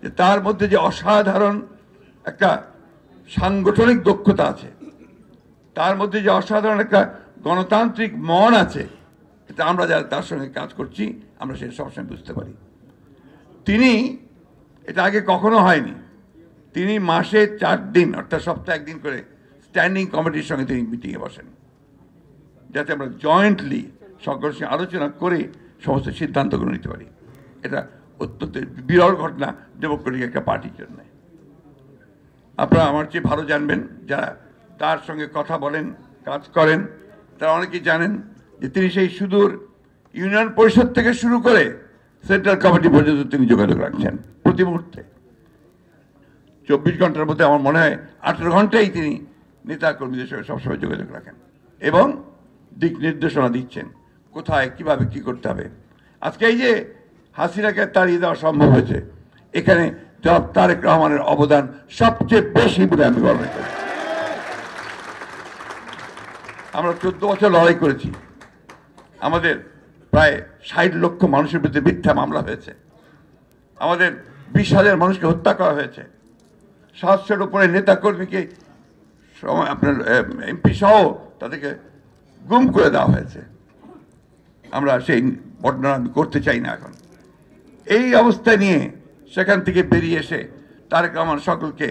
যে তার মধ্যে যে অসাধারণ একটা সাংগঠনিক দক্ষতা আছে, তার মধ্যে যে অসাধারণ একটা গণতান্ত্রিক মন আছে, এটা আমরা যারা তার সঙ্গে কাজ করছি আমরা সেটা সবসময় বুঝতে পারি। তিনি, এটা আগে কখনো হয়নি, তিনি মাসে 4 দিন অর্থাৎ সপ্তাহে 1 দিন করে স্ট্যান্ডিং কমিটির সঙ্গে তিনি মিটিংয়ে বসেন, যাতে আমরা জয়েন্টলি সকলের সঙ্গে আলোচনা করে সমস্ত সিদ্ধান্তগুলো নিতে পারি। এটা অত্যন্ত বিরল ঘটনা ডেমোক্রেটিক একটা পার্টির জন্য। আপনারা আমার চেয়ে ভালো জানবেন, যারা তার সঙ্গে কথা বলেন, কাজ করেন, তারা অনেকেই জানেন যে তিনি সেই সুদূর ইউনিয়ন পরিষদ থেকে শুরু করে সেন্ট্রাল কমিটি পর্যন্ত তিনি যোগাযোগ রাখছেন প্রতি মুহূর্তে। 24 ঘন্টার মধ্যে আমার মনে হয় 18 ঘন্টাই তিনি নেতা কর্মীদের সঙ্গে সবসময় যোগাযোগ রাখেন এবং দিক নির্দেশনা দিচ্ছেন কোথায় কিভাবে কি করতে হবে। আজকে এই যে হাসিনাকে তাড়িয়ে দেওয়া সম্ভব হয়েছে, এখানে জনাব তারেক রহমানের অবদান সবচেয়ে বেশি বলে আমি গর্ব করি। আমরা 14 বছর লড়াই করেছি, আমাদের প্রায় 60 লক্ষ মানুষের বিরুদ্ধে মিথ্যা মামলা হয়েছে, আমাদের 20,000 মানুষকে হত্যা করা হয়েছে, 700-র উপরে নেতা কর্মীকে আপনার এমপি সহ তাদেরকে গুম করে দেওয়া হয়েছে। আমরা সেই বর্ণনা আমি করতে চাই না এখন। এই অবস্থা নিয়ে সেখান থেকে বেরিয়ে এসে তারেক রহমান সকলকে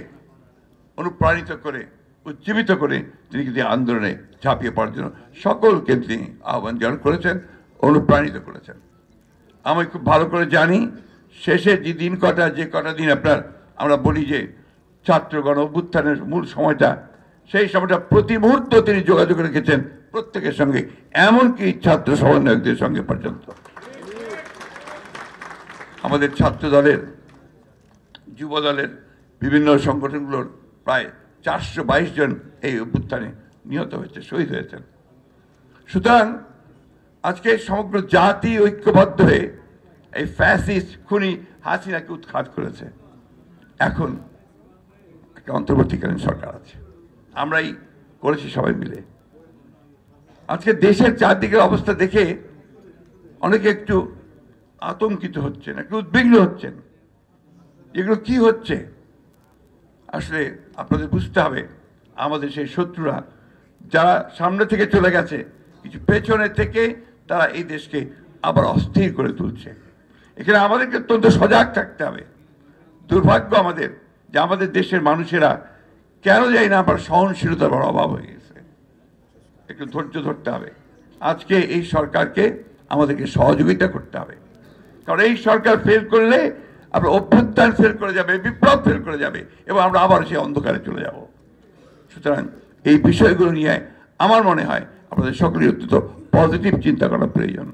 অনুপ্রাণিত করে, উজ্জীবিত করে তিনি কিন্তু আন্দোলনে ঝাঁপিয়ে পড়ার জন্য সকলকে তিনি আহ্বান জানান করেছেন, অনুপ্রাণিত করেছেন। আমি খুব ভালো করে জানি শেষে যে দিন যে কটা দিন আপনার আমরা বলি যে ছাত্র গণ অভ্যুত্থানের মূল সময়টা, সেই সময়টা প্রতি মুহূর্ত তিনি যোগাযোগ রেখেছেন প্রত্যেকের সঙ্গে, এমনকি ছাত্র সমন্বয়কদের সঙ্গে পর্যন্ত। আমাদের ছাত্র দলের, যুব দলের বিভিন্ন সংগঠনগুলোর প্রায় 422 জন এই অভ্যুত্থানে নিহত হয়েছে, শহীদ হয়েছেন। সুতরাং আজকে সমগ্র জাতি ঐক্যবদ্ধ হয়ে এই ফ্যাসিস্ট খুনি হাসিনাকে উৎখাত করেছে। এখন একটা অন্তর্বর্তীকালীন সরকার আছে, আমরাই করেছি সবাই মিলে। আজকে দেশের চারদিকের অবস্থা দেখে অনেকে একটু আতঙ্কিত হচ্ছেন, একটু উদ্বিগ্ন হচ্ছেন, এগুলো কি হচ্ছে। আসলে আপনাদের বুঝতে হবে, আমাদের সেই শত্রুরা যারা সামনে থেকে চলে গেছে, কিছু পেছনে থেকে তারা এই দেশকে আবার অস্থির করে তুলছে। এখানে আমাদেরকে অত্যন্ত সজাগ থাকতে হবে। দুর্ভাগ্য আমাদের যে আমাদের দেশের মানুষেরা কেন যায় না, আবার সহনশীলতার বড় অভাব হয়ে গেছে। একটু ধৈর্য ধরতে হবে। আজকে এই সরকারকে আমাদেরকে সহযোগিতা করতে হবে, কারণ এই সরকার ফেল করলে আমরা অভ্যুত্থান ফেল করে যাবে, বিপ্লব ফেল করে যাবে এবং আমরা আবার সেই অন্ধকারে চলে যাব। সুতরাং এই বিষয়গুলো নিয়ে আমার মনে হয় আমাদের সকলেই অত্যন্ত পজিটিভ চিন্তা করা প্রয়োজন।